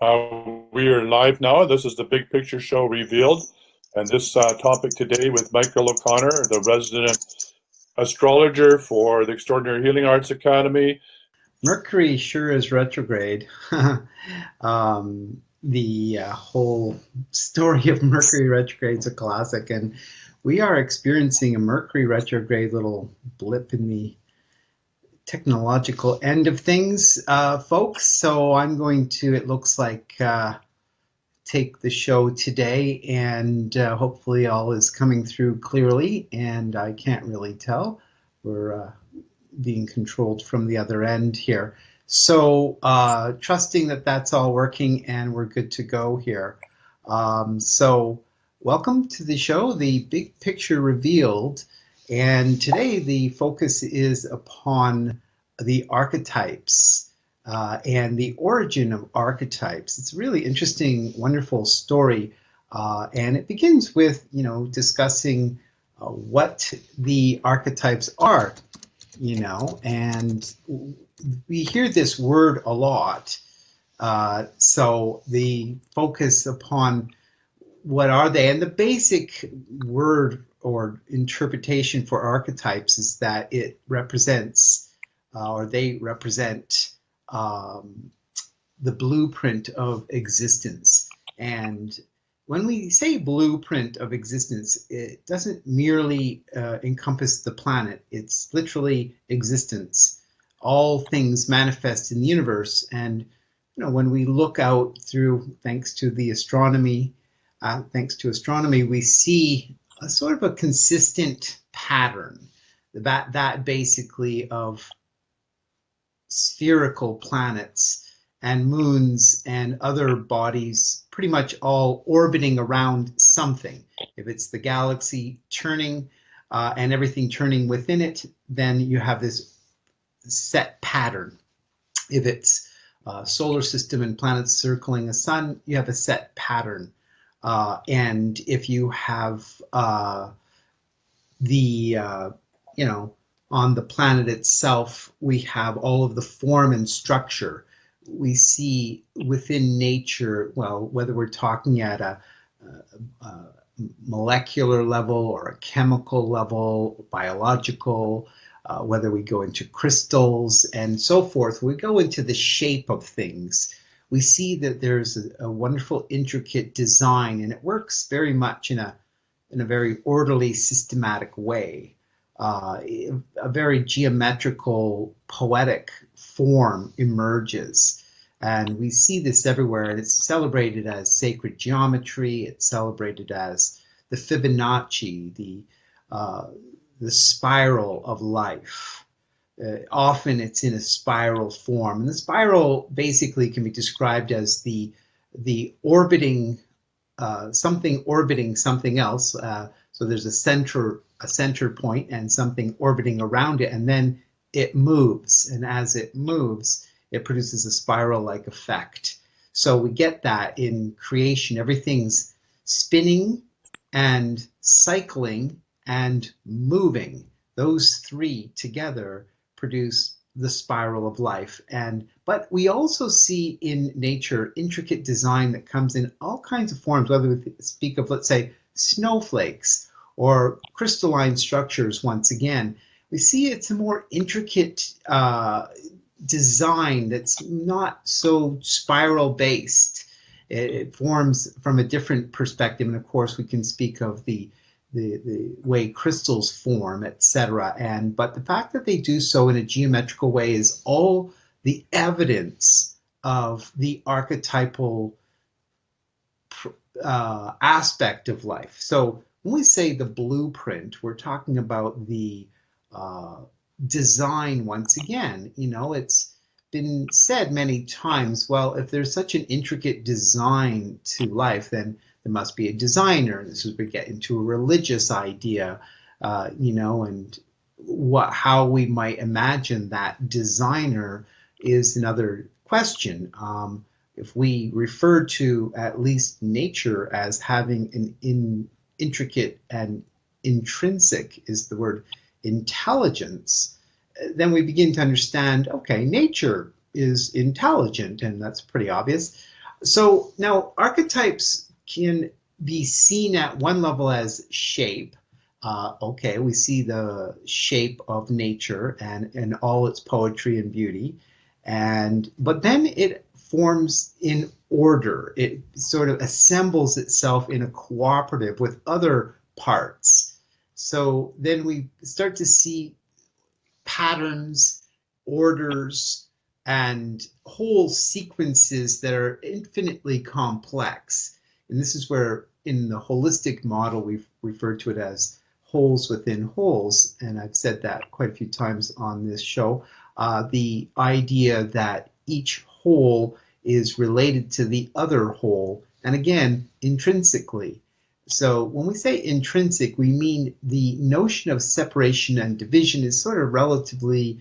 We are live now. This is the Big Picture Show Revealed. And this topic today with Michael O'Connor, the resident astrologer for the Extraordinary Healing Arts Academy. Mercury sure is retrograde. The whole story of Mercury retrograde is a classic, and we are experiencing a Mercury retrograde little blip in the technological end of things, folks. So I'm going to, it looks like, take the show today, and hopefully all is coming through clearly, and I can't really tell. We're being controlled from the other end here. So trusting that that's all working and we're good to go here. So welcome to the show, The Big Picture Revealed. And today the focus is upon the archetypes and the origin of archetypes. It's a really interesting, wonderful story. And it begins with, discussing what the archetypes are, and we hear this word a lot. So the focus upon what are they, and the basic word or interpretation for archetypes is that it represents, or they represent, the blueprint of existence. And when we say blueprint of existence, it doesn't merely encompass the planet. It's literally existence. All things manifest in the universe. And when we look out through, thanks to astronomy, we see a sort of a consistent pattern. That basically of spherical planets and moons and other bodies pretty much all orbiting around something. If it's the galaxy turning and everything turning within it, then you have this set pattern. If it's solar system and planets circling a sun, you have a set pattern. And if you have on the planet itself, we have all of the form and structure we see within nature. Well, whether we're talking at a molecular level or a chemical level, biological, whether we go into crystals and so forth, we go into the shape of things. We see that there's a wonderful, intricate design, and it works very much in a very orderly, systematic way. A very geometrical, poetic form emerges. And we see this everywhere, and it's celebrated as sacred geometry. It's celebrated as the Fibonacci, the spiral of life. Often it's in a spiral form. And the spiral basically can be described as the orbiting, something orbiting something else. So there's a center point and something orbiting around it, and then it moves. And as it moves, it produces a spiral-like effect. So we get that in creation. Everything's spinning and cycling and moving. Those three together produce the spiral of life. But we also see in nature intricate design that comes in all kinds of forms, whether we speak of, let's say, snowflakes or crystalline structures. Once again, we see it's a more intricate design that's not so spiral based. It forms from a different perspective, and of course we can speak of the way crystals form, etc. But the fact that they do so in a geometrical way is all the evidence of the archetypal aspect of life. So when we say the blueprint, we're talking about the design. Once again, it's been said many times, well, if there's such an intricate design to life, then there must be a designer. This is where we get into a religious idea, and how we might imagine that designer is another question. If we refer to at least nature as having an intricate and intrinsic is the word intelligence, then we begin to understand, okay, nature is intelligent, and that's pretty obvious. So now archetypes can be seen at one level as shape. Okay, we see the shape of nature and all its poetry and beauty, and but then it forms in order. It sort of assembles itself in a cooperative with other parts. So then we start to see patterns, orders, and whole sequences that are infinitely complex. And this is where, in the holistic model, we've referred to it as wholes within wholes. And I've said that quite a few times on this show. The idea that each whole is related to the other whole, and again, intrinsically. So when we say intrinsic, we mean the notion of separation and division is sort of relatively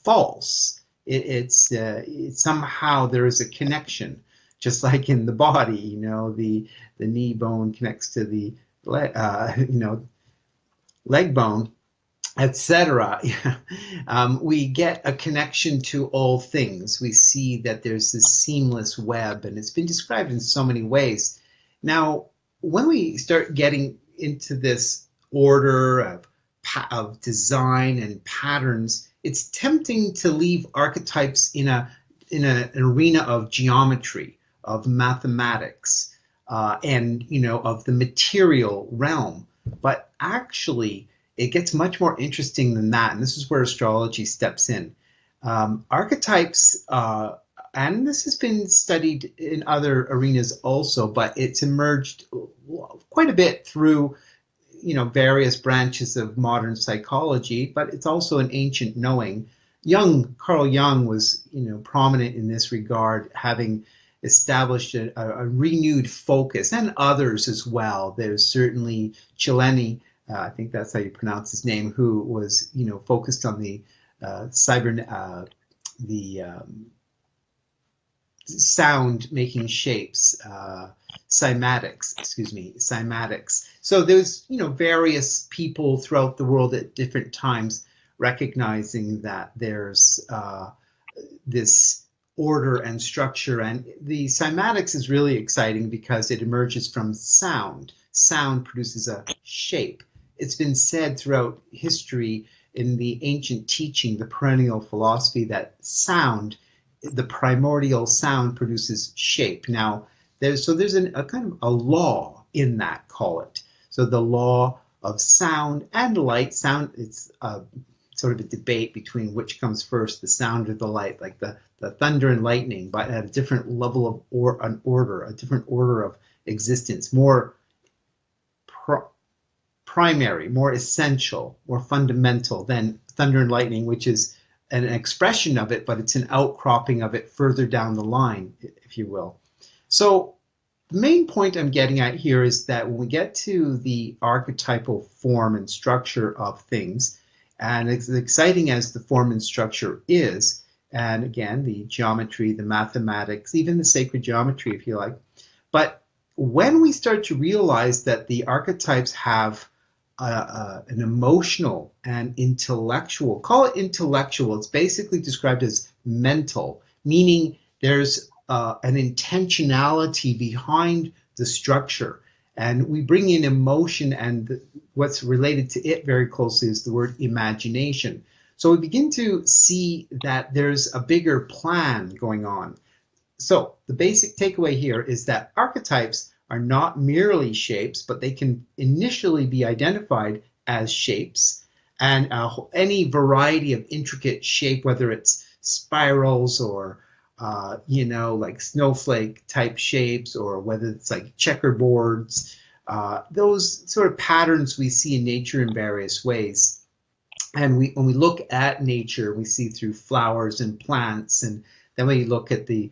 false. It's somehow there is a connection, just like in the body. The knee bone connects to the leg bone, etc. We get a connection to all things. We see that there's this seamless web, and it's been described in so many ways. Now, when we start getting into this order of design and patterns, it's tempting to leave archetypes in an arena of geometry, of mathematics, and of the material realm. But actually, it gets much more interesting than that, and this is where astrology steps in. Archetypes, and this has been studied in other arenas also, but it's emerged quite a bit through various branches of modern psychology, but it's also an ancient knowing. Carl Jung was prominent in this regard, having established a renewed focus, and others as well. There's certainly Chileni, I think that's how you pronounce his name, who was focused on the sound making shapes, cymatics. So there's various people throughout the world at different times recognizing that there's this order and structure, and the cymatics is really exciting because it emerges from sound. Sound produces a shape. It's been said throughout history in the ancient teaching, the perennial philosophy, that sound, the primordial sound, produces shape. Now, there's a kind of a law in that, call it. So the law of sound and light. Sound, it's sort of a debate between which comes first, the sound or the light, like the thunder and lightning, but at a different level of order, a different order of existence, more primary, more essential, more fundamental than thunder and lightning, which is an expression of it, but it's an outcropping of it further down the line, if you will. So the main point I'm getting at here is that when we get to the archetypal form and structure of things, and as exciting as the form and structure is, and again, the geometry, the mathematics, even the sacred geometry, if you like, but when we start to realize that the archetypes have an emotional and intellectual, call it intellectual, it's basically described as mental, meaning there's an intentionality behind the structure. And we bring in emotion, and what's related to it very closely is the word imagination. So we begin to see that there's a bigger plan going on. So the basic takeaway here is that archetypes are not merely shapes, but they can initially be identified as shapes, and any variety of intricate shape, whether it's spirals or like snowflake type shapes, or whether it's like checkerboards, those sort of patterns we see in nature in various ways. And when we look at nature, we see through flowers and plants, and then we look at the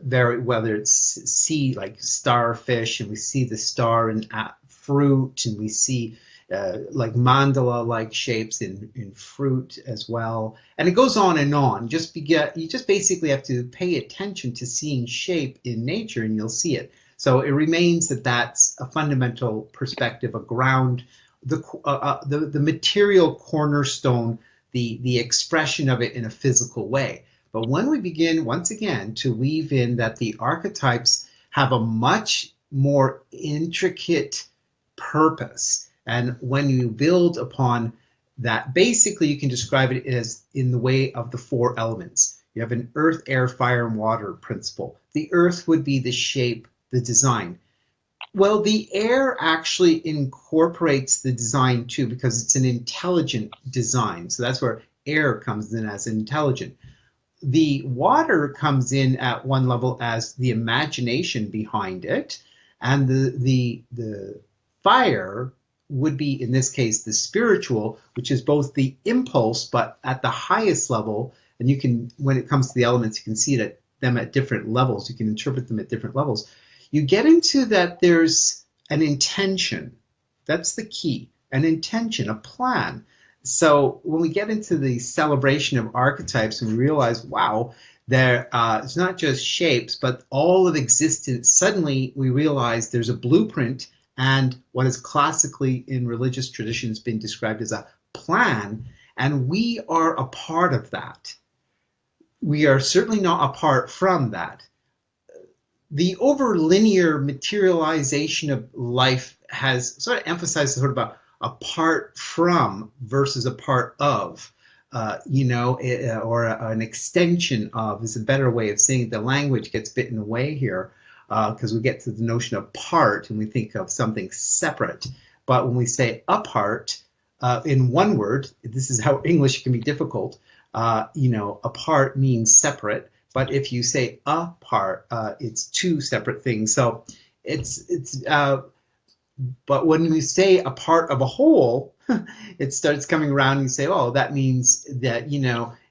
whether it's sea, like starfish, and we see the star in fruit, and we see like mandala-like shapes in fruit as well, and it goes on and on. You just basically have to pay attention to seeing shape in nature, and you'll see it. So it remains that that's a fundamental perspective, a ground, the material cornerstone, the expression of it in a physical way. But when we begin, once again, to weave in that the archetypes have a much more intricate purpose. And when you build upon that, basically you can describe it as in the way of the four elements. You have an earth, air, fire, and water principle. The earth would be the shape, the design. Well, the air actually incorporates the design too, because it's an intelligent design. So that's where air comes in as intelligent. The water comes in at one level as the imagination behind it, and the fire would be, in this case, the spiritual, which is both the impulse but at the highest level. And you can, when it comes to the elements, you can see that them at different levels. You can interpret them at different levels. You get into that there's an intention. That's the key. An intention, a plan. So when we get into the celebration of archetypes and we realize, wow, it's not just shapes, but all of existence, suddenly we realize there's a blueprint and what is classically in religious traditions been described as a plan, and we are a part of that. We are certainly not apart from that. The overlinear materialization of life has sort of emphasized sort of apart from versus a part of, or an extension of is a better way of saying it. The language gets bitten away here because we get to the notion of part and we think of something separate. But when we say apart in one word, this is how English can be difficult. Apart means separate. But if you say a part, it's two separate things. So but when we say a part of a whole, it starts coming around and you say, oh, that means that,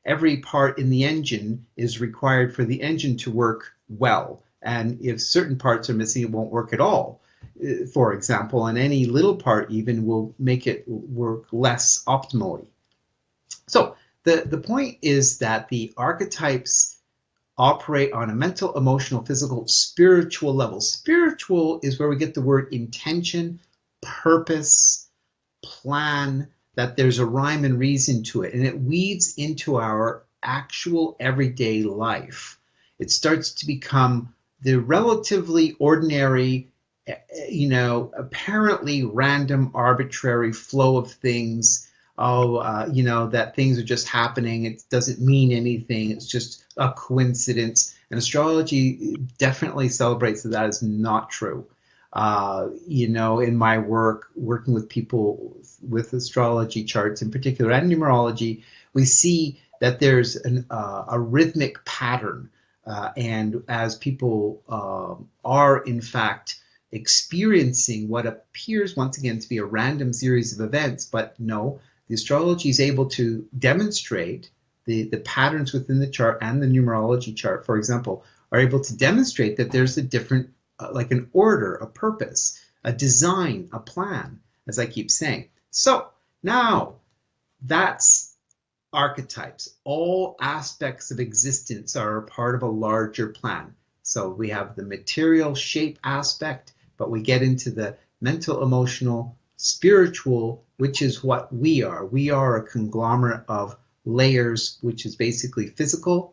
every part in the engine is required for the engine to work well. And if certain parts are missing, it won't work at all, for example, and any little part even will make it work less optimally. So the point is that the archetypes operate on a mental, emotional, physical, spiritual level. Spiritual is where we get the word intention, purpose, plan, that there's a rhyme and reason to it, and it weaves into our actual everyday life. It starts to become the relatively ordinary, apparently random, arbitrary flow of things. That things are just happening. It doesn't mean anything. It's just a coincidence. And astrology definitely celebrates that is not true. In my work, working with people with astrology charts in particular and numerology, we see that there's a rhythmic pattern. And as people are, in fact, experiencing what appears, once again, to be a random series of events, but no, the astrology is able to demonstrate the patterns within the chart, and the numerology chart, for example, are able to demonstrate that there's a different, like an order, a purpose, a design, a plan, as I keep saying. So now that's archetypes. All aspects of existence are a part of a larger plan. So we have the material shape aspect, but we get into the mental, emotional, spiritual, which is what we are. We are a conglomerate of layers, which is basically physical,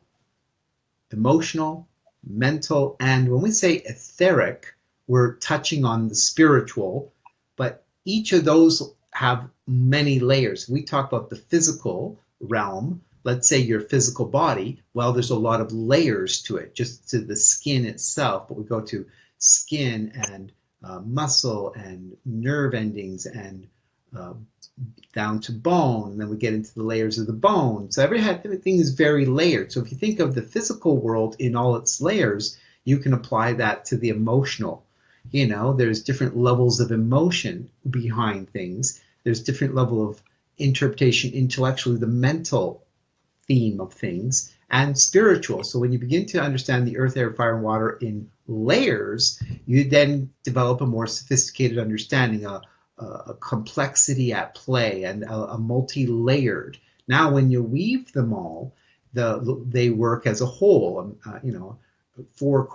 emotional, mental, and when we say etheric, we're touching on the spiritual, but each of those have many layers. We talk about the physical realm. Let's say your physical body, well, there's a lot of layers to it, just to the skin itself, but we go to skin and muscle and nerve endings and down to bone, and then we get into the layers of the bone. So everything is very layered. So if you think of the physical world in all its layers, you can apply that to the emotional. There's different levels of emotion behind things. There's different level of interpretation intellectually, the mental theme of things, and spiritual. So when you begin to understand the earth, air, fire, and water in layers, you then develop a more sophisticated understanding, a complexity at play, and a multi-layered. Now, when you weave them all, they work as a whole. Four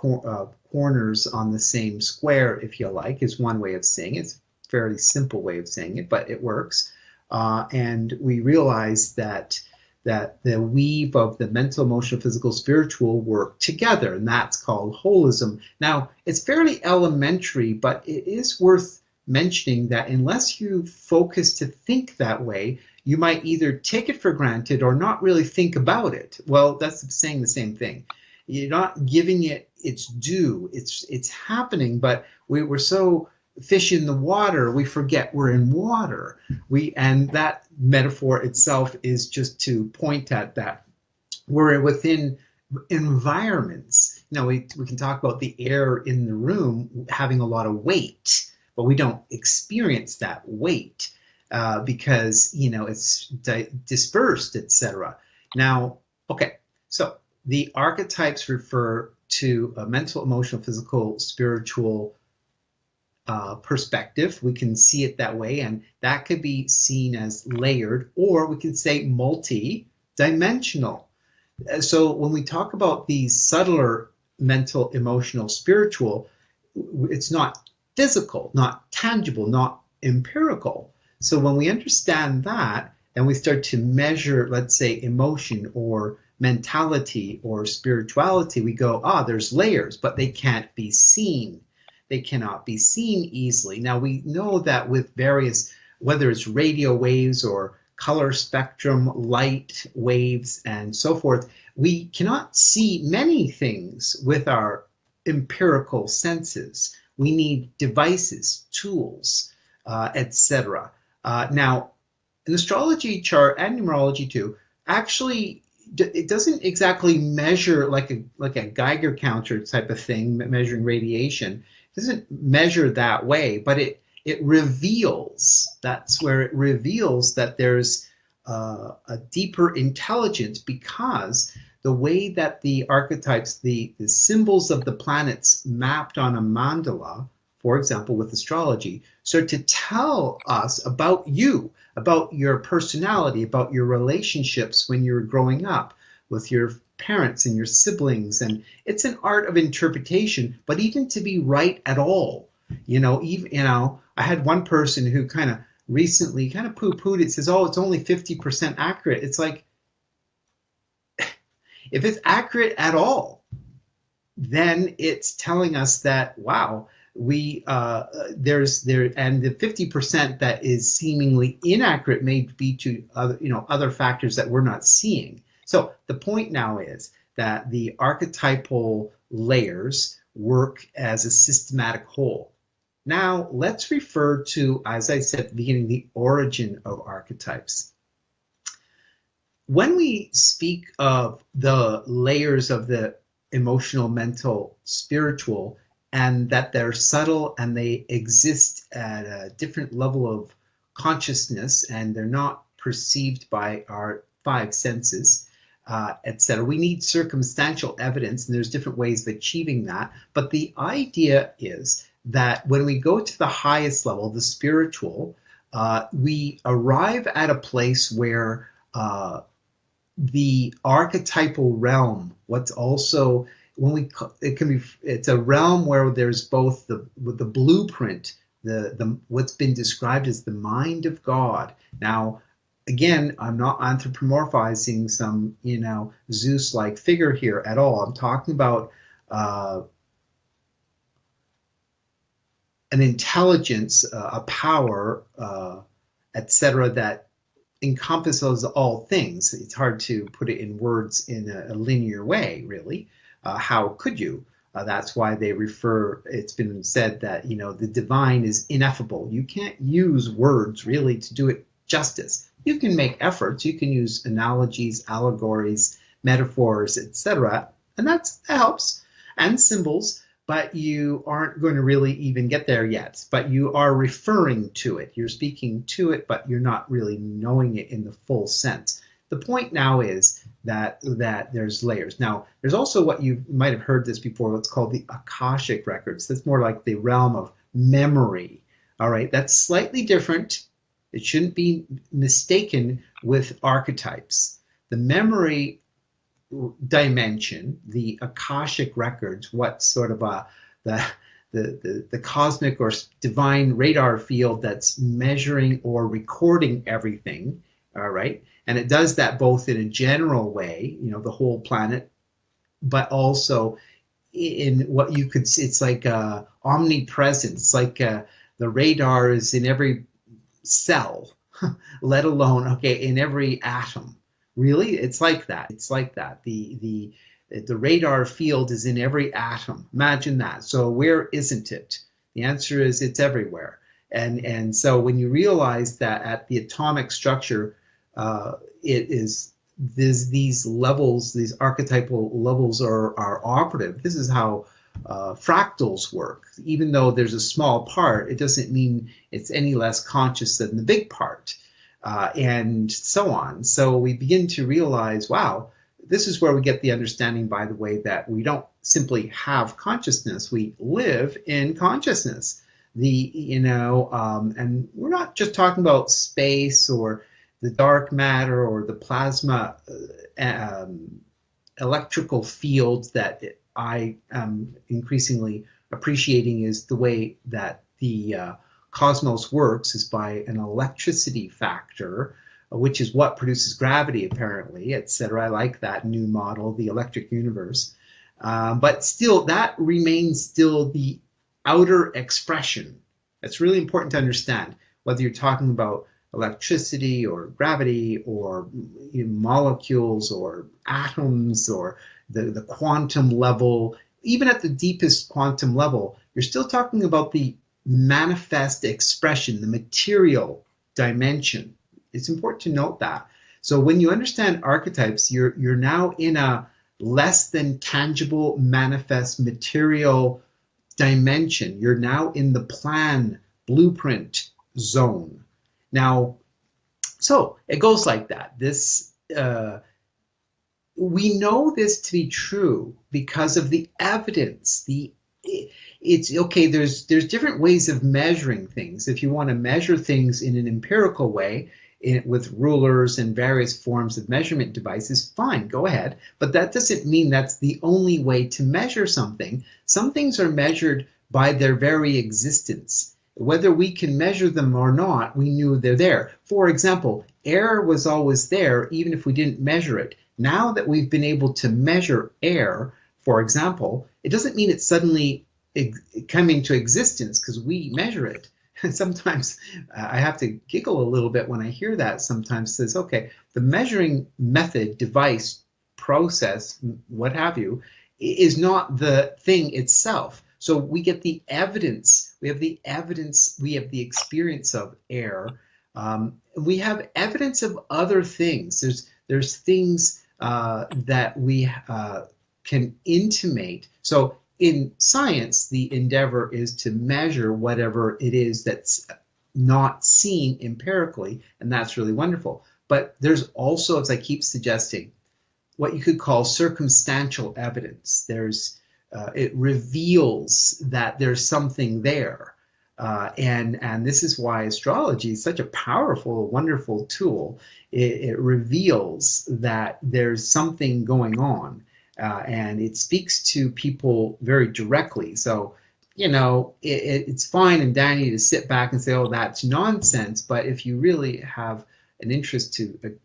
corners on the same square, if you like, is one way of saying it. It's a fairly simple way of saying it, but it works. And we realize that that the weave of the mental, emotional, physical, spiritual work together, and that's called holism. Now, it's fairly elementary, but it is worth mentioning that unless you focus to think that way, you might either take it for granted or not really think about it. Well, that's saying the same thing. You're not giving it its due. It's happening, but we're so fish in the water, we forget we're in water. And that metaphor itself is just to point at that. We're within environments. We can talk about the air in the room having a lot of weight, but we don't experience that weight because it's dispersed, etc. Now, okay, so the archetypes refer to a mental, emotional, physical, spiritual perspective. We can see it that way, and that could be seen as layered, or we could say multi-dimensional. So when we talk about these subtler mental, emotional, spiritual, it's not physical, not tangible, not empirical. So when we understand that and we start to measure, let's say, emotion or mentality or spirituality, we go, there's layers, but they can't be seen. They cannot be seen easily. Now, we know that with various, whether it's radio waves or color spectrum, light waves, and so forth, we cannot see many things with our empirical senses. We need devices, tools, etc. Now, an astrology chart and numerology too, actually, it doesn't exactly measure like a Geiger counter type of thing, measuring radiation. It doesn't measure that way, but it reveals. That's where it reveals that there's a deeper intelligence, because the way that the archetypes, the symbols of the planets mapped on a mandala, for example, with astrology, start to tell us about you, about your personality, about your relationships when you're growing up with your parents and your siblings. And it's an art of interpretation, but even to be right at all, I had one person who kind of recently kind of poo-pooed it, says, it's only 50% accurate. It's like, if it's accurate at all, then it's telling us that, wow, we there's there and the 50% that is seemingly inaccurate may be to other factors that we're not seeing. So the point now is that the archetypal layers work as a systematic whole. Now let's refer to, as I said at the beginning, the origin of archetypes. When we speak of the layers of the emotional, mental, spiritual, and that they're subtle and they exist at a different level of consciousness and they're not perceived by our five senses, etc. We need circumstantial evidence, and there's different ways of achieving that. But the idea is that when we go to the highest level, the spiritual, we arrive at a place where the archetypal realm, what's also it's a realm where there's both the blueprint, the what's been described as the mind of God. Now, again, I'm not anthropomorphizing some Zeus-like figure here at all. I'm talking about an intelligence, a power, etc., that encompasses all things. It's hard to put it in words in a linear way, really. How could you? That's why they refer, it's been said that, the divine is ineffable. You can't use words really to do it justice. You can make efforts, you can use analogies, allegories, metaphors, etc., and that helps, and symbols, but you aren't going to really even get there yet. But you are referring to it. You're speaking to it, but you're not really knowing it in the full sense. The point now is that there's layers. Now, there's also what you might have heard this before, what's called the Akashic records. That's more like the realm of memory. All right, that's slightly different. It shouldn't be mistaken with archetypes. The memory dimension, the Akashic records, what sort of the cosmic or divine radar field that's measuring or recording everything, All right. And it does that both in a general way, the whole planet, but also in what you could see. It's like omnipresent. It's like the radar is in every cell, let alone, okay, in every atom. Really? It's like that. It's like that. The radar field is in every atom. Imagine that. So where isn't it? The answer is it's everywhere. And so when you realize that at the atomic structure, it is these levels, these archetypal levels are operative. This is how fractals work. Even though there's a small part, it doesn't mean it's any less conscious than the big part, and so on. So we begin to realize, wow, this is where we get the understanding, by the way, that we don't simply have consciousness, we live in consciousness. And we're not just talking about space or the dark matter or the plasma electrical fields that I am increasingly appreciating is the way that the cosmos works is by an electricity factor, which is what produces gravity, apparently, etc. I like that new model, the electric universe. But still, that remains still the outer expression. That's really important to understand, whether you're talking about electricity or gravity or molecules or atoms or the quantum level. Even at the deepest quantum level, you're still talking about the manifest expression, the material dimension. It's important to note that. So when you understand archetypes, you're now in a less than tangible, manifest material dimension. You're now in the plan, blueprint zone. Now, so it goes like that. We know this to be true because of the evidence. It's okay. There's different ways of measuring things. If you want to measure things in an empirical way, with rulers and various forms of measurement devices, fine, go ahead. But that doesn't mean that's the only way to measure something. Some things are measured by their very existence. Whether we can measure them or not, we knew they're there. For example, air was always there even if we didn't measure it. Now that we've been able to measure air, for example, it doesn't mean it's suddenly coming to existence because we measure it. And sometimes I have to giggle a little bit when I hear that. Sometimes says, okay, the measuring method, device, process, what have you, is not the thing itself. So we get the evidence. We have the evidence. We have the experience of air. We have evidence of other things. There's things that we can intimate. So in science, the endeavor is to measure whatever it is that's not seen empirically, and that's really wonderful. But there's also, as I keep suggesting, what you could call circumstantial evidence. It reveals that there's something there. And this is why astrology is such a powerful, wonderful tool. It reveals that there's something going on, and it speaks to people very directly. So, it's fine and dandy to sit back and say, oh, that's nonsense. But if you really have an interest to,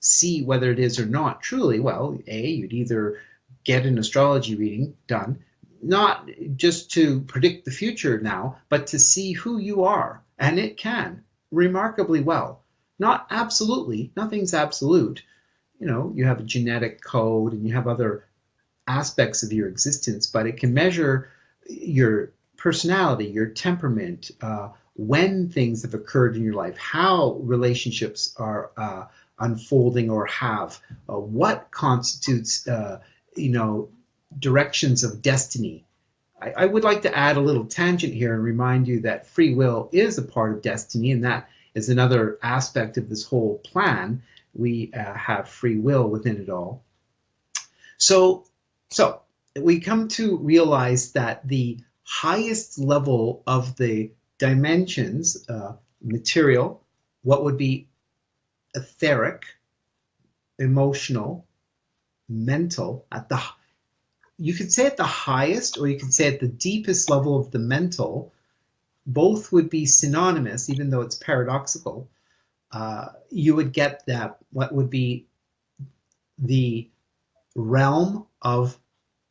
see whether it is or not truly, well, you'd either get an astrology reading done, not just to predict the future now, but to see who you are. And it can remarkably well. Not absolutely, nothing's absolute. You have a genetic code and you have other aspects of your existence, but it can measure your personality, your temperament, when things have occurred in your life, how relationships are unfolding or have, what constitutes, directions of destiny. I would like to add a little tangent here and remind you that free will is a part of destiny, and that is another aspect of this whole plan. We have free will within it all. So we come to realize that the highest level of the dimensions, material, what would be etheric, emotional, mental, you could say at the highest, or you could say at the deepest level of the mental, both would be synonymous, even though it's paradoxical. you would get that what would be the realm of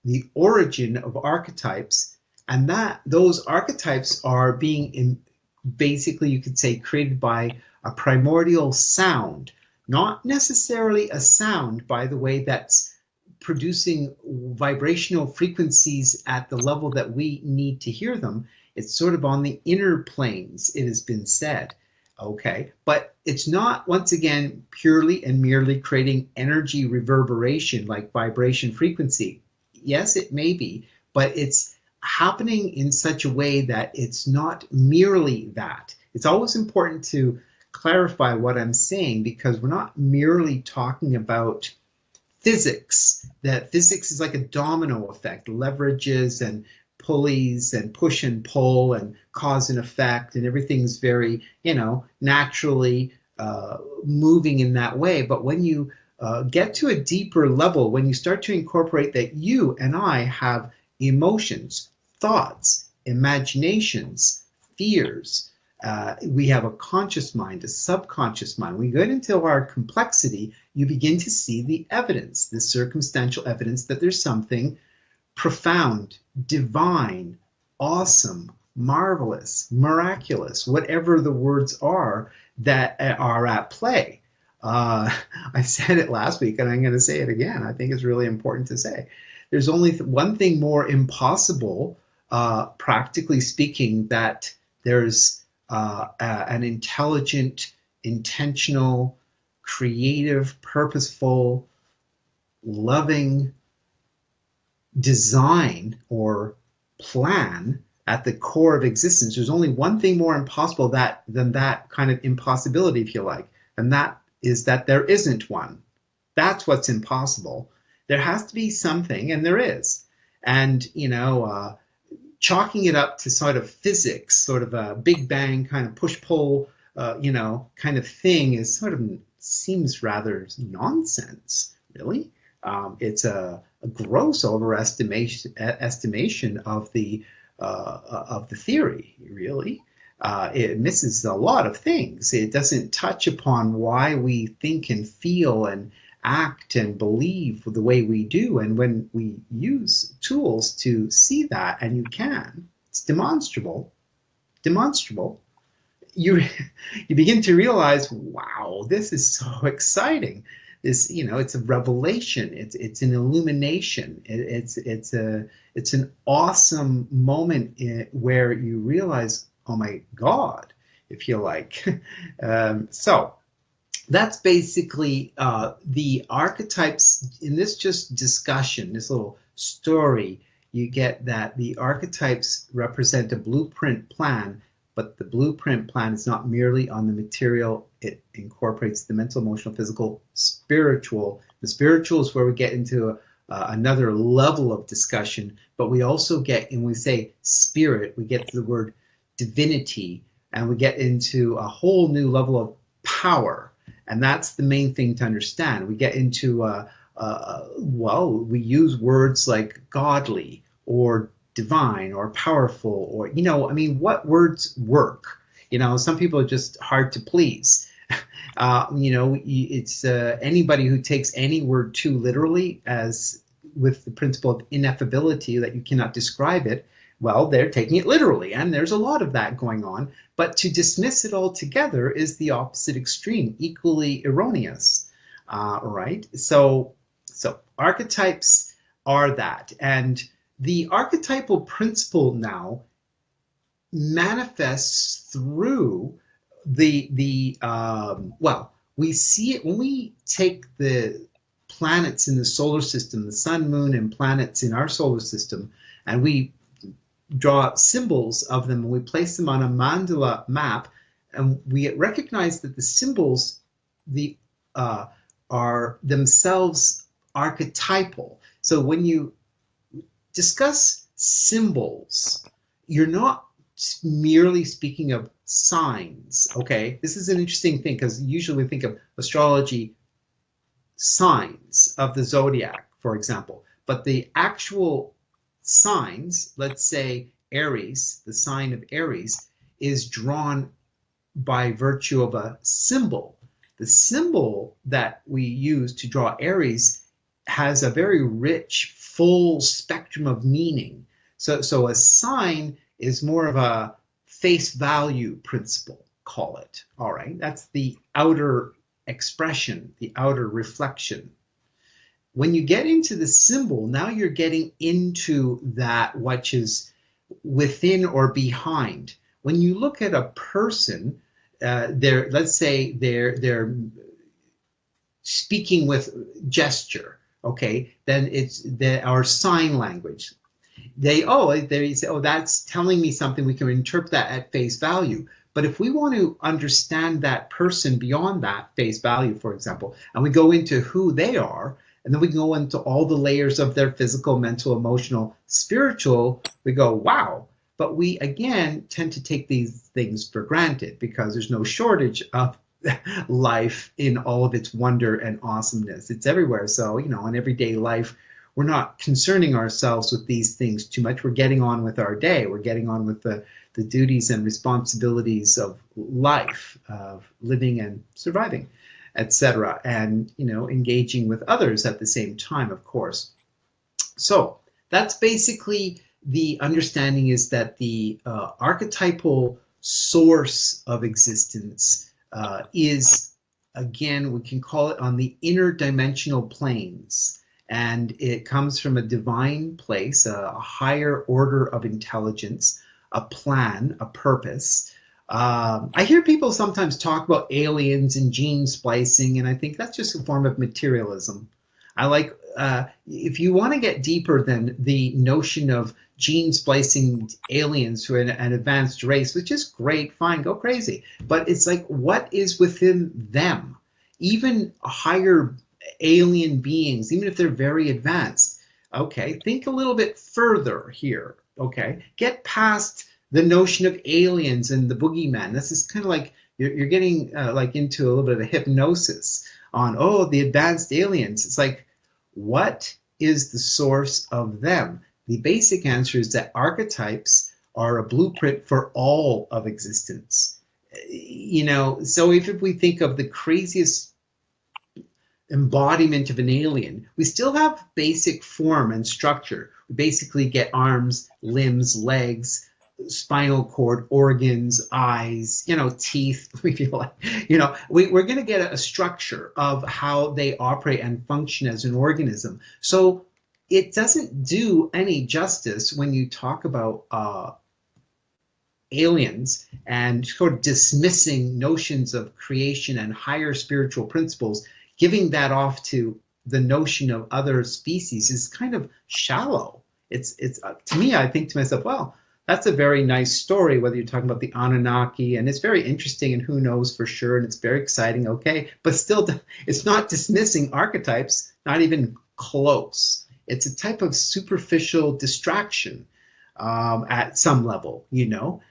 the origin of archetypes, and that those archetypes are being basically, you could say, created by a primordial sound, not necessarily a sound, by the way, that's producing vibrational frequencies at the level that we need to hear them. It's sort of on the inner planes, it has been said. Okay, but it's not, once again, purely and merely creating energy reverberation like vibration frequency. Yes, it may be, but it's happening in such a way that it's not merely that. It's always important to clarify what I'm saying, because we're not merely talking about physics. That physics is like a domino effect, leverages and pulleys and push and pull and cause and effect, and everything's very, naturally moving in that way. But when you get to a deeper level, when you start to incorporate that you and I have emotions, thoughts, imaginations, fears, we have a conscious mind, a subconscious mind. When you get into our complexity, you begin to see the evidence, the circumstantial evidence that there's something profound, divine, awesome, marvelous, miraculous, whatever the words are that are at play. I said it last week, and I'm going to say it again. I think it's really important to say. There's only one thing more impossible, practically speaking, that there's an intelligent, intentional, creative, purposeful, loving design or plan at the core of existence. There's only one thing more impossible than that kind of impossibility, if you like, and that is that there isn't one. That's what's impossible. There has to be something, and there is. And, chalking it up to sort of physics, sort of a Big Bang kind of push-pull, kind of thing, is sort of seems rather nonsense, really. It's a gross estimation of the theory, really. It misses a lot of things. It doesn't touch upon why we think and feel and act and believe the way we do. And when we use tools to see that, and you can, it's demonstrable, you begin to realize, wow, this is so exciting. This, it's a revelation. It's an illumination. It's an awesome moment where you realize, oh my God, if you like. So that's basically the archetypes in this just discussion, this little story. You get that the archetypes represent a blueprint plan, but the blueprint plan is not merely on the material. It incorporates the mental, emotional, physical, spiritual. The spiritual is where we get into another level of discussion, but we also get, when we say spirit, we get to the word divinity, and we get into a whole new level of power. And that's the main thing to understand. We get into, we use words like godly or divine or powerful, or, what words work? Some people are just hard to please. It's anybody who takes any word too literally, as with the principle of ineffability, that you cannot describe it, well, they're taking it literally, and there's a lot of that going on. But to dismiss it altogether is the opposite extreme, equally erroneous, right? So archetypes are that, and the archetypal principle now manifests through we see it when we take the planets in the solar system, the sun, moon, and planets in our solar system, and we draw symbols of them, and we place them on a mandala map, and we recognize that the symbols are themselves archetypal. So when you discuss symbols, you're not merely speaking of signs, okay? This is an interesting thing, because usually we think of astrology signs of the zodiac, for example, but the actual signs, let's say Aries, the sign of Aries, is drawn by virtue of a symbol. The symbol that we use to draw Aries has a very rich, full spectrum of meaning. So a sign is more of a face value principle, call it. All right. That's the outer expression, the outer reflection. When you get into the symbol, now you're getting into that which is within or behind. When you look at a person, let's say they're speaking with gesture, okay, then it's our sign language. They say, oh, that's telling me something. We can interpret that at face value. But if we want to understand that person beyond that face value, for example, and we go into who they are, and then we go into all the layers of their physical, mental, emotional, spiritual, we go, wow. But we, again, tend to take these things for granted because there's no shortage of life in all of its wonder and awesomeness. It's everywhere. So, in everyday life, we're not concerning ourselves with these things too much. We're getting on with our day. We're getting on with the duties and responsibilities of life, of living and surviving, etc. And, engaging with others at the same time, of course. So that's basically the understanding, is that the archetypal source of existence is, again, we can call it on the interdimensional planes. And it comes from a divine place, a higher order of intelligence, a plan, a purpose. I hear people sometimes talk about aliens and gene splicing, and I think that's just a form of materialism. I like, if you want to get deeper than the notion of gene splicing aliens who are an advanced race, which is great, fine, go crazy. But it's like, what is within them? Even higher alien beings, even if they're very advanced, okay, think a little bit further here, okay? Get past the notion of aliens and the boogeyman. This is kind of like you're getting like into a little bit of a hypnosis on, oh, the advanced aliens. It's like, what is the source of them? The basic answer is that archetypes are a blueprint for all of existence. So if we think of the craziest embodiment of an alien, we still have basic form and structure. We basically get arms, limbs, legs, spinal cord, organs, eyes, teeth. We feel like, we're going to get a structure of how they operate and function as an organism. So it doesn't do any justice when you talk about aliens and sort of dismissing notions of creation and higher spiritual principles. Giving that off to the notion of other species is kind of shallow. It's to me, I think to myself, well, that's a very nice story, whether you're talking about the Anunnaki, and it's very interesting, and who knows for sure, and it's very exciting, okay, but still, it's not dismissing archetypes, not even close. It's a type of superficial distraction at some level, we're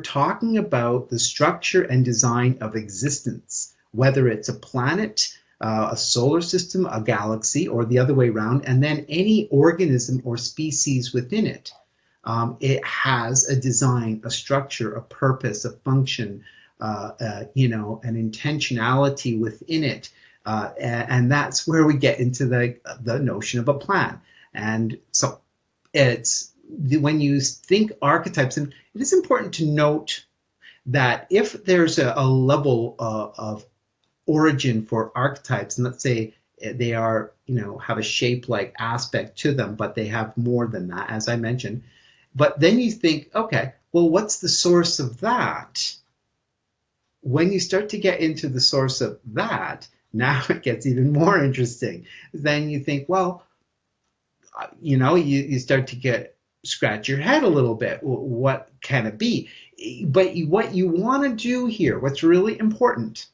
talking about the structure and design of existence, whether it's a planet, a solar system, a galaxy, or the other way around, and then any organism or species within it. It has a design, a structure, a purpose, a function, an intentionality within it. And that's where we get into the notion of a plan. And so it's when you think archetypes, and it is important to note that if there's a level of origin for archetypes, and let's say they are, have a shape-like aspect to them, but they have more than that, as I mentioned. But then you think, okay, well, what's the source of that? When you start to get into the source of that, now it gets even more interesting. Then you think, well, you start to scratch your head a little bit. What can it be? But what you want to do here, what's really important,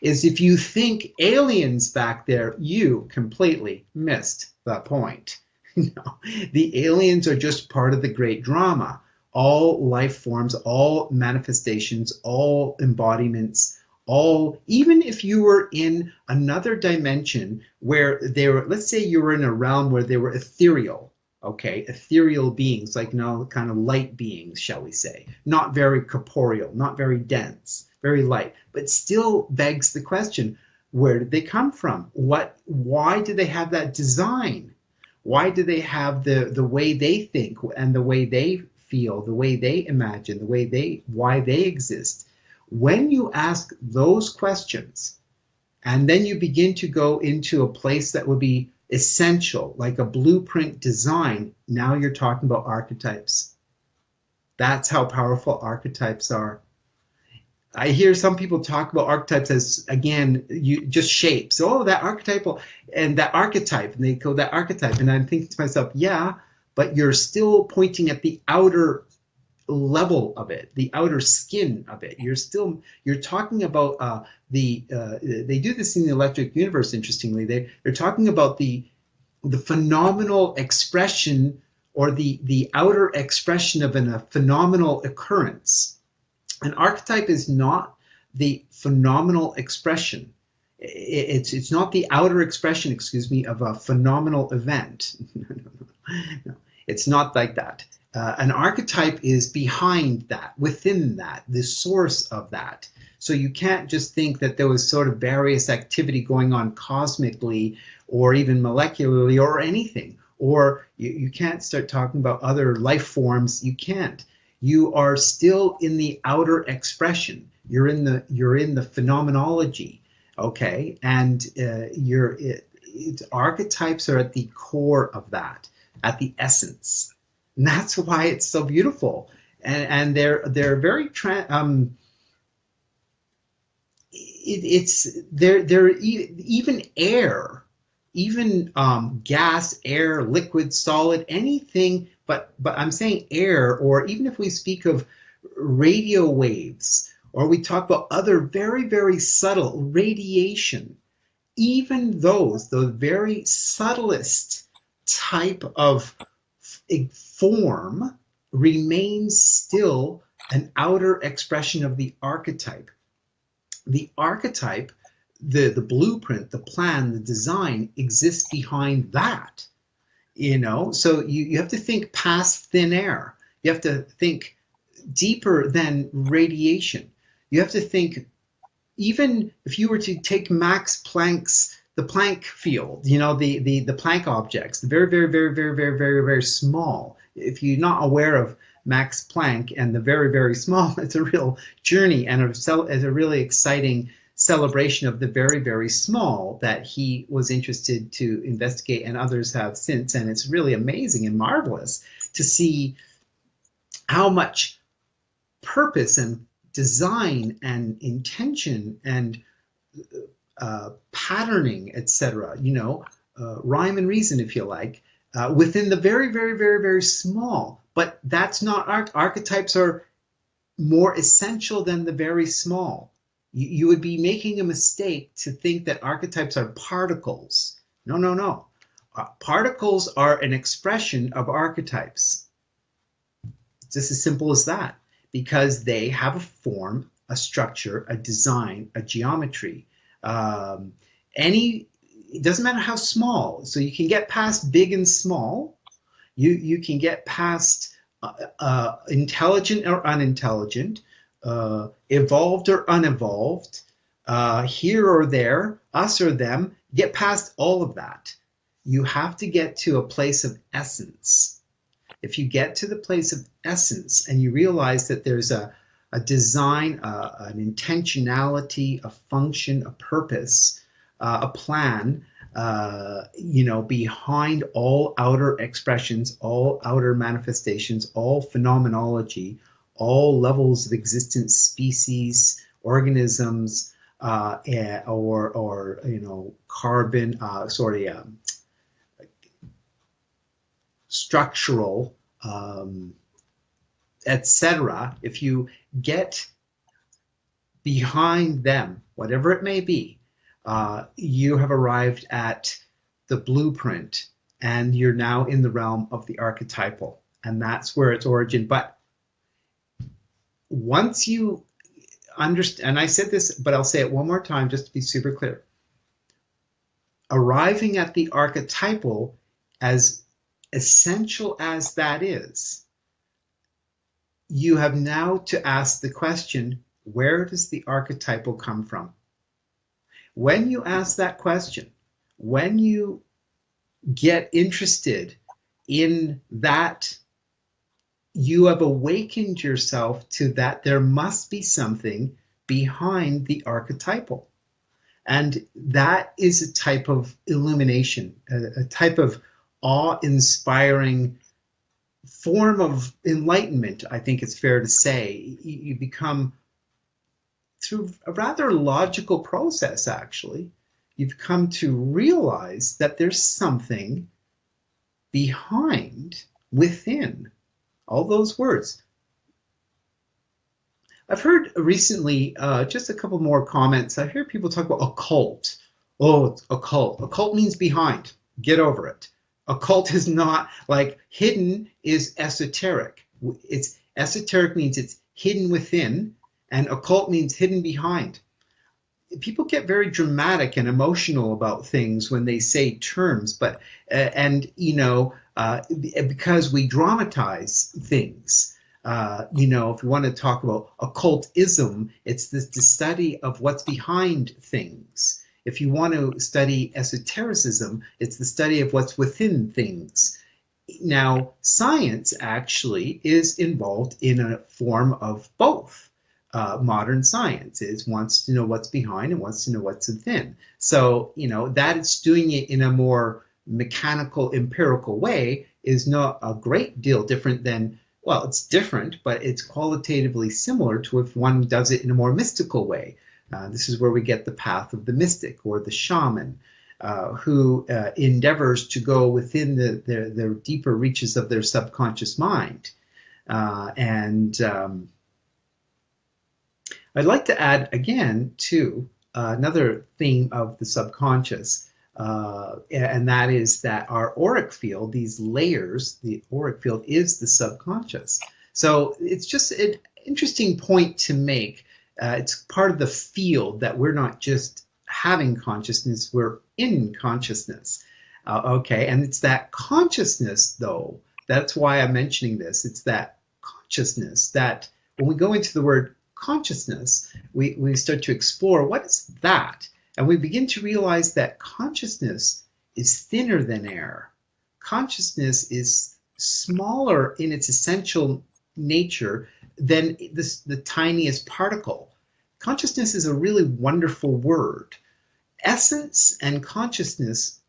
is if you think aliens back there, you completely missed the point. The aliens are just part of the great drama. All life forms, all manifestations, all embodiments, even if you were in another dimension where they were, let's say you were in a realm where they were ethereal, Okay, ethereal beings, like, kind of light beings, shall we say, not very corporeal, not very dense, very light, but still begs the question, where did they come from? Why do they have that design? Why do they have the way they think and the way they feel, the way they imagine, why they exist? When you ask those questions, and then you begin to go into a place that would be essential, like a blueprint design. Now you're talking about archetypes. That's how powerful archetypes are. I hear some people talk about archetypes as, again, you just shapes. Oh, that archetypal and that archetype, and they go that archetype. And I'm thinking to myself, yeah, but you're still pointing at the outer level of it, the outer skin of it. You're talking about they do this in the electric universe. Interestingly, they're talking about the phenomenal expression, or the outer expression of a phenomenal occurrence. An archetype is not the phenomenal expression. It's not the outer expression, excuse me, of a phenomenal event. No, it's not like that. An archetype is behind that, within that, the source of that. So you can't just think that there was sort of various activity going on cosmically or even molecularly or anything. Or you can't start talking about other life forms. You can't. You are still in the outer expression. You're in the phenomenology, okay? And archetypes are at the core of that, at the essence. And that's why it's so beautiful. And they're very they're even air, even gas, air, liquid, solid, anything, but I'm saying air, or even if we speak of radio waves, or we talk about other very, very subtle radiation, even the very subtlest type of form remains still an outer expression of the archetype. The archetype, the blueprint, the plan, the design exists behind that. So you have to think past thin air. You have to think deeper than radiation. You have to think, even if you were to take Max Planck's, the Planck field, the Planck objects, the very, very, very, very, very, very, very small. If you're not aware of Max Planck and the very, very small, it's a real journey and it's a really exciting celebration of the very, very small that he was interested to investigate, and others have since. And it's really amazing and marvelous to see how much purpose and design and intention and patterning, etc., rhyme and reason, if you like, within the very, very, very, very small. But that's not archetypes are more essential than the very small. You would be making a mistake to think that archetypes are particles. No, no, no. Particles are an expression of archetypes. It's just as simple as that, because they have a form, a structure, a design, a geometry. It doesn't matter how small. So you can get past big and small. You can get past intelligent or unintelligent, evolved or unevolved, here or there, us or them. Get past all of that. You have to get to a place of essence. If you get to the place of essence and you realize that there's a design, an intentionality, a function, a purpose, a plan, behind all outer expressions, all outer manifestations, all phenomenology, all levels of existence, species, organisms, or carbon, structural, etc. If you get behind them, whatever it may be, you have arrived at the blueprint, and you're now in the realm of the archetypal, and that's where its origin. But once you understand, and I said this, but I'll say it one more time just to be super clear, arriving at the archetypal as essential as that is, you have now to ask the question, where does the archetypal come from? When you ask that question, when you get interested in that, you have awakened yourself to that there must be something behind the archetypal. And that is a type of illumination, a type of awe-inspiring form of enlightenment, I think it's fair to say. You become, through a rather logical process, actually, you've come to realize that there's something behind, within, all those words. I've heard recently, just a couple more comments. I hear people talk about occult. Oh, it's occult. Occult means behind. Get over it. Occult is not like hidden is esoteric. It's esoteric means it's hidden within, and occult means hidden behind. People get very dramatic and emotional about things when they say terms, but because we dramatize things. If you want to talk about occultism, it's the study of what's behind things. If you want to study esotericism, it's the study of what's within things. Now, science actually is involved in a form of both. Modern science wants to know what's behind and wants to know what's within. So, that it's doing it in a more mechanical, empirical way is not a great deal different than, well, it's different, but it's qualitatively similar to if one does it in a more mystical way. This is where we get the path of the mystic or the shaman, who endeavors to go within the deeper reaches of their subconscious mind. I'd like to add again to another theme of the subconscious, and that is that our auric field, these layers, the auric field is the subconscious. So it's just an interesting point to make. It's part of the field that we're not just having consciousness, we're in consciousness. Okay, and it's that consciousness, though, that's why I'm mentioning this. It's that consciousness that when we go into the word consciousness, we start to explore what is that, and we begin to realize that consciousness is thinner than air. Consciousness is smaller in its essential nature than the tiniest particle. Consciousness is a really wonderful word. Essence and consciousness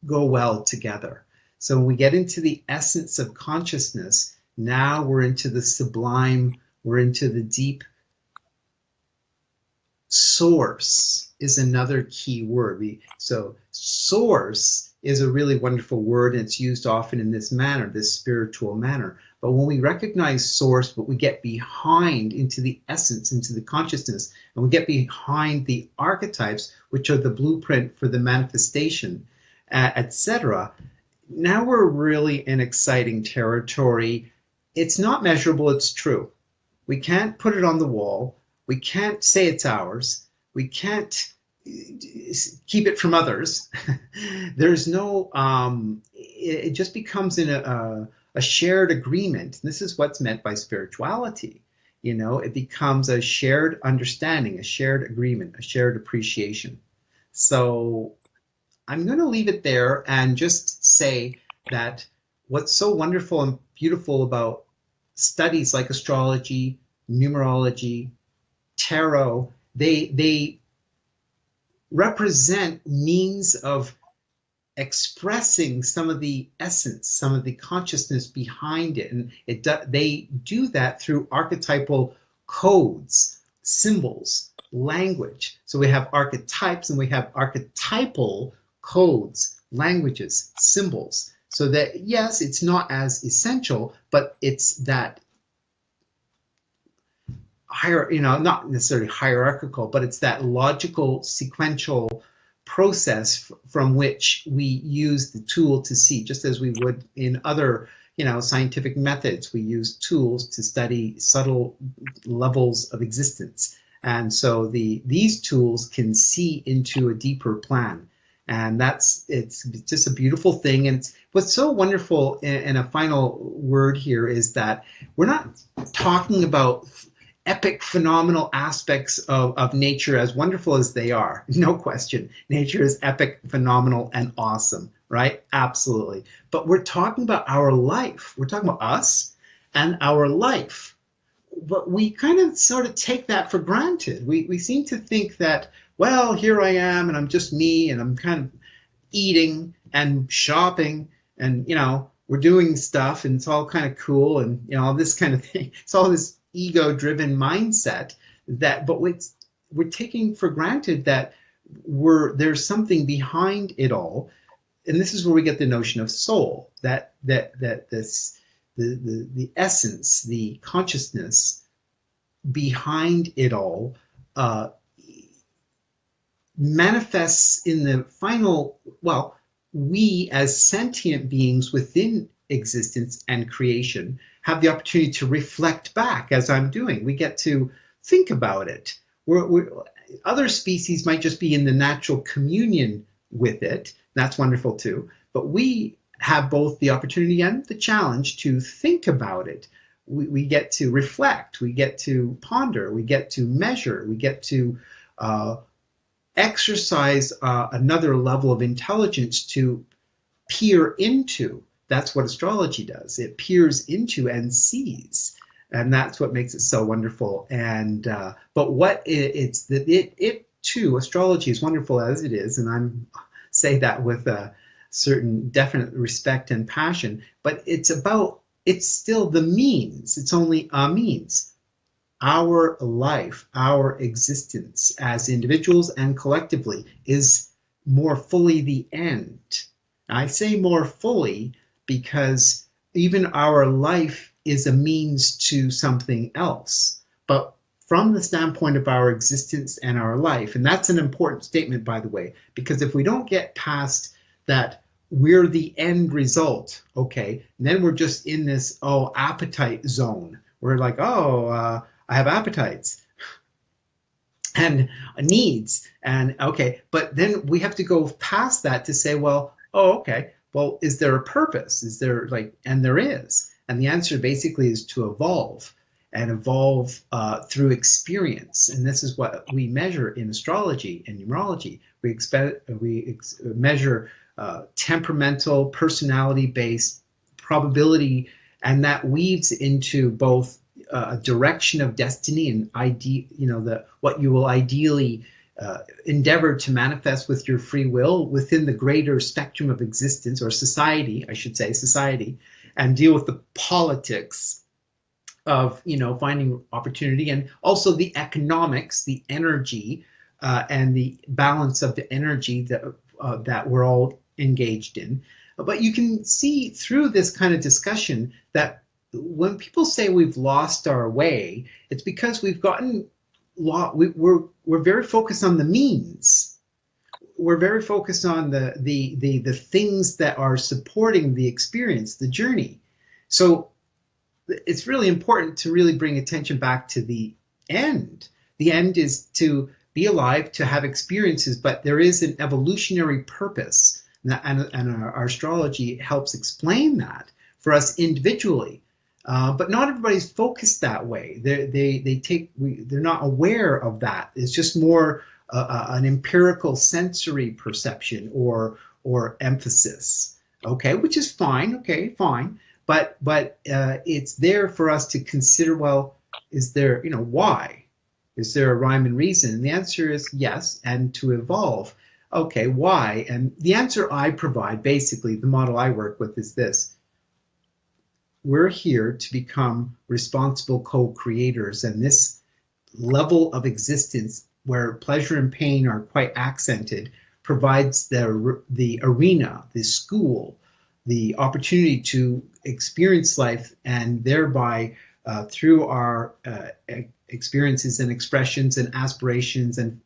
go well together. So when we get into the essence of consciousness, now we're into the sublime. We're into the deep. Source is another key word. So source is a really wonderful word, and it's used often in this manner, this spiritual manner. But when we recognize source, but we get behind into the essence, into the consciousness, and we get behind the archetypes, which are the blueprint for the manifestation, etc., now we're really in exciting territory. It's not measurable, it's true. We can't put it on the wall. We can't say it's ours. We can't keep it from others. There's no, it just becomes in a shared agreement. This is what's meant by spirituality. It becomes a shared understanding, a shared agreement, a shared appreciation. So I'm going to leave it there and just say that what's so wonderful and beautiful about studies like astrology, numerology, tarot, they represent means of expressing some of the essence, some of the consciousness behind it. And they do that through archetypal codes, symbols, language. So we have archetypes and we have archetypal codes, languages, symbols. So that, yes, it's not as essential, but it's that not necessarily hierarchical, but it's that logical, sequential process from which we use the tool to see, just as we would in other, scientific methods. We use tools to study subtle levels of existence. And so these tools can see into a deeper plan. And it's just a beautiful thing. And what's so wonderful, and a final word here, is that we're not talking about epic phenomenal aspects of nature, as wonderful as they are. No question. Nature is epic, phenomenal, and awesome, right? Absolutely. But we're talking about our life. We're talking about us and our life. But we kind of sort of take that for granted. We seem to think that, well, here I am and I'm just me and I'm kind of eating and shopping and, we're doing stuff and it's all kind of cool and, all this kind of thing. It's all this ego-driven mindset but we're taking for granted that there's something behind it all. And this is where we get the notion of soul, that this the essence, the consciousness behind it all uh, manifests in the final, well, we as sentient beings within existence and creation have the opportunity to reflect back, as I'm doing. We get to think about it. Other species might just be in the natural communion with it. That's wonderful too. But we have both the opportunity and the challenge to think about it. We get to reflect, we get to ponder, we get to measure, we get to exercise another level of intelligence to peer into. That's what astrology does. It peers into and sees, and that's what makes it so wonderful. And but what it's that it too, astrology, is wonderful as it is, and I'm say that with a certain definite respect and passion. But it's still the means. It's only a means. Our life, our existence as individuals and collectively is more fully the end. I say more fully because even our life is a means to something else. But from the standpoint of our existence and our life, and that's an important statement, by the way, because if we don't get past that we're the end result, okay, and then we're just in this, appetite zone. We're like, I have appetites and needs, and okay, but then we have to go past that to say, well, okay, well, is there a purpose? Is there and there is, and the answer basically is to evolve and evolve through experience, and this is what we measure in astrology and numerology. We measure temperamental, personality-based probability, and that weaves into both a direction of destiny and what you will ideally endeavor to manifest with your free will within the greater spectrum of existence, or society, I should say, society, and deal with the politics of finding opportunity, and also the economics, the energy, and the balance of the energy that we're all engaged in. But you can see through this kind of discussion that when people say we've lost our way, it's because we've gotten we're very focused on the means. We're very focused on the things that are supporting the experience, the journey. So it's really important to really bring attention back to the end. The end is to be alive, to have experiences, but there is an evolutionary purpose, and our astrology helps explain that for us individually. But not everybody's focused that way. They're not aware of that. It's just more an empirical sensory perception or emphasis. Okay, which is fine. Okay, fine. But it's there for us to consider. Well, is there why? Is there a rhyme and reason? And the answer is yes. And to evolve. Okay, why? And the answer I provide, basically, the model I work with, is this. We're here to become responsible co-creators, and this level of existence where pleasure and pain are quite accented provides the arena, the school, the opportunity to experience life, and thereby through our experiences and expressions and aspirations and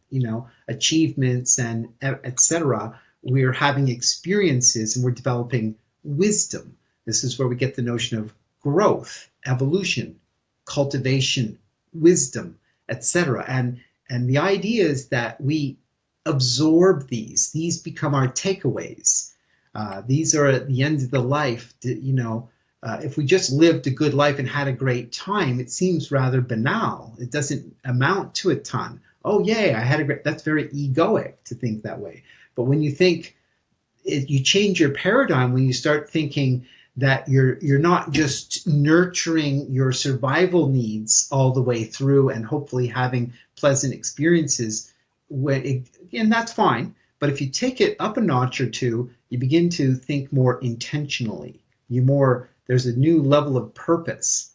achievements and etc., we're having experiences and we're developing wisdom. This is where we get the notion of growth, evolution, cultivation, wisdom, etc. And the idea is that we absorb these. These become our takeaways. These are at the end of the life. If we just lived a good life and had a great time, it seems rather banal. It doesn't amount to a ton. Oh, yay, I had a great. That's very egoic to think that way. But when you think, you change your paradigm when you start thinking that you're not just nurturing your survival needs all the way through and hopefully having pleasant experiences and that's fine, but if you take it up a notch or two, you begin to think more intentionally. There's a new level of purpose,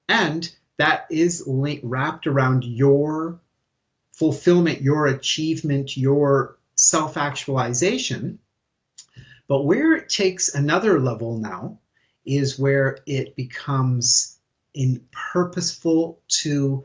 and that is wrapped around your fulfillment, your achievement, your self-actualization. But where it takes another level now is where it becomes purposeful to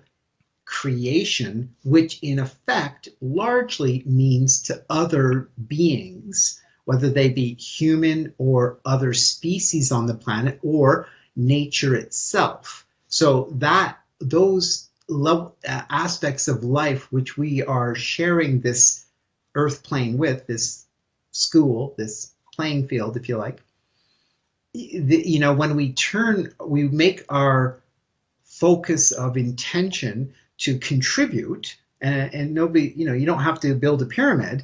creation, which in effect largely means to other beings, whether they be human or other species on the planet or nature itself. So that those aspects of life which we are sharing this earth plane with, this school, this playing field, if you like, when we make our focus of intention to contribute, and nobody, you don't have to build a pyramid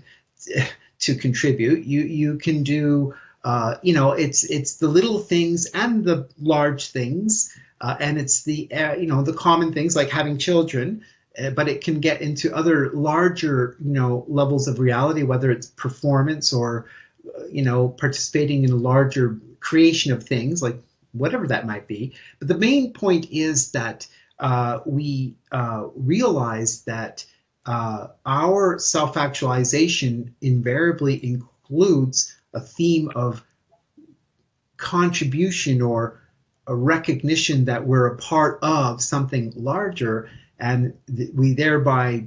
to contribute. You can do, it's the little things and the large things, and it's the the common things like having children. But it can get into other larger, levels of reality, whether it's performance or, participating in a larger creation of things, like whatever that might be. But the main point is that we realize that our self-actualization invariably includes a theme of contribution or a recognition that we're a part of something larger, and we thereby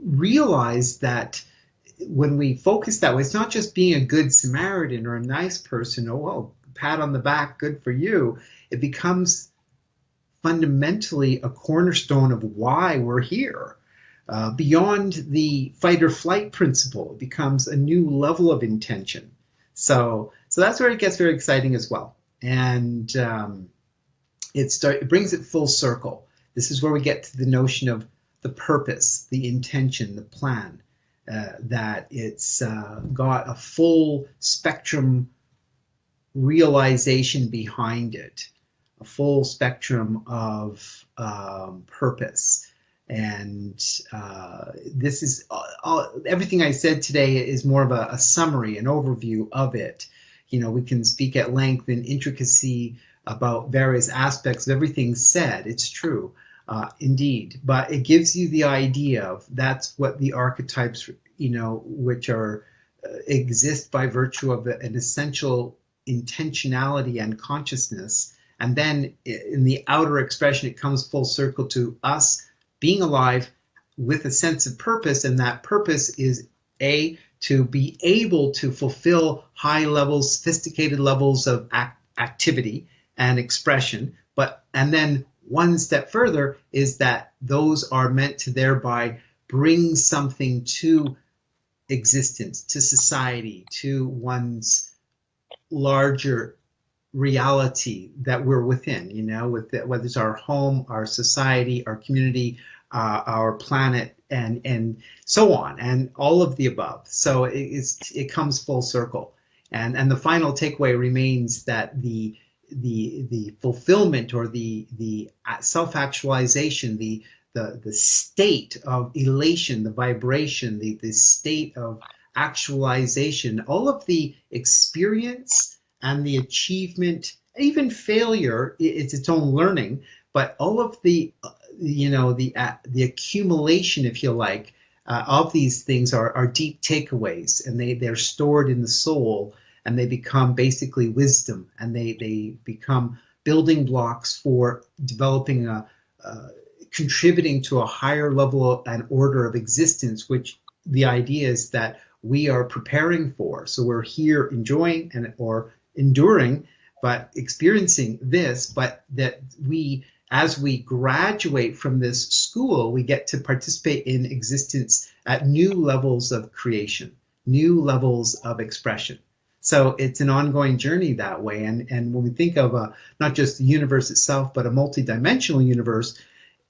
realize that when we focus that way, it's not just being a good Samaritan or a nice person, oh, well, pat on the back, good for you. It becomes fundamentally a cornerstone of why we're here. Beyond the fight or flight principle, it becomes a new level of intention. So that's where it gets very exciting as well. And it brings it full circle. This is where we get to the notion of the purpose, the intention, the plan, that it's got a full spectrum realization behind it, a full spectrum of purpose. And this is everything I said today is more of a summary, an overview of it. We can speak at length in intricacy about various aspects of everything said. It's true, indeed, but it gives you the idea of that's what the archetypes, which are exist by virtue of an essential intentionality and consciousness. And then in the outer expression, it comes full circle to us being alive with a sense of purpose, and that purpose is to be able to fulfill high levels, sophisticated levels of activity and expression. And then one step further is that those are meant to thereby bring something to existence, to society, to one's larger reality that we're within, whether it's our home, our society, our community, our planet, and so on, and all of the above. So it comes full circle, and the final takeaway remains that the fulfillment or the self-actualization, the state of elation, the vibration, the state of actualization, all of the experience and the achievement, even failure, it's its own learning, but all of the accumulation, if you like, of these things are deep takeaways, and they're stored in the soul, and they become basically wisdom, and they become building blocks for developing contributing to a higher level and order of existence, which the idea is that we are preparing for. So we're here enjoying or enduring, but experiencing this, but that we as we graduate from this school, we get to participate in existence at new levels of creation, new levels of expression. So it's an ongoing journey that way. And when we think of not just the universe itself, but a multidimensional universe,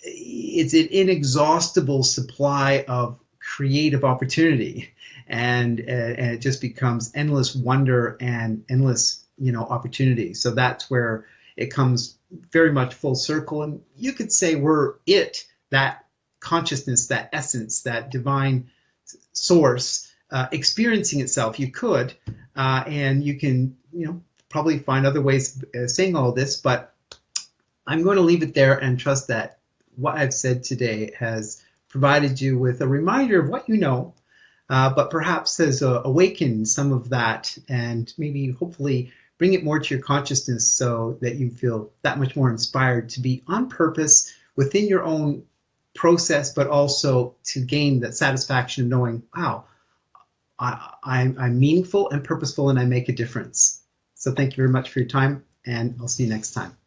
it's an inexhaustible supply of creative opportunity. And it just becomes endless wonder and endless, opportunity. So that's where it comes very much full circle. And you could say we're that consciousness, that essence, that divine source experiencing itself. You could, and you can, probably find other ways of saying all this, but I'm going to leave it there and trust that what I've said today has provided you with a reminder of what you know, but perhaps has awakened some of that and maybe hopefully bring it more to your consciousness so that you feel that much more inspired to be on purpose within your own process, but also to gain that satisfaction of knowing, wow, I'm meaningful and purposeful and I make a difference. So thank you very much for your time, and I'll see you next time.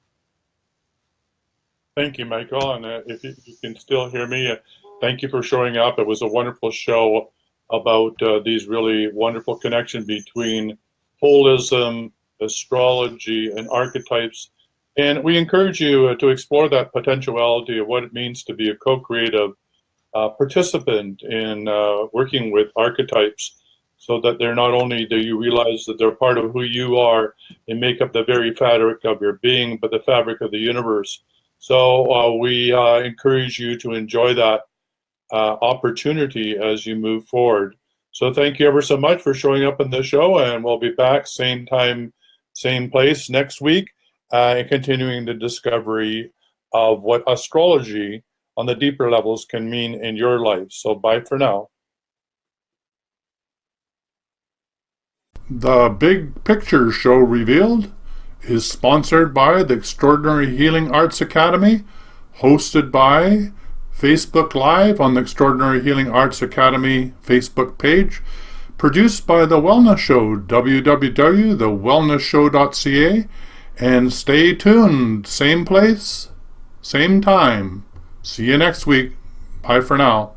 Thank you, Michael. And if you can still hear me, thank you for showing up. It was a wonderful show about these really wonderful connection between holism, astrology, and archetypes. And we encourage you to explore that potentiality of what it means to be a co-creative participant in working with archetypes, so that they're not only do you realize that they're part of who you are and make up the very fabric of your being, but the fabric of the universe. So we encourage you to enjoy that opportunity as you move forward. So thank you ever so much for showing up in the show, and we'll be back same time, same place next week, and continuing the discovery of what astrology on the deeper levels can mean in your life. So bye for now. The Big Picture Show Revealed is sponsored by the Extraordinary Healing Arts Academy, hosted by Facebook Live on the Extraordinary Healing Arts Academy Facebook page, produced by The Wellness Show, www.thewellnessshow.ca, and stay tuned, same place, same time. See you next week. Bye for now.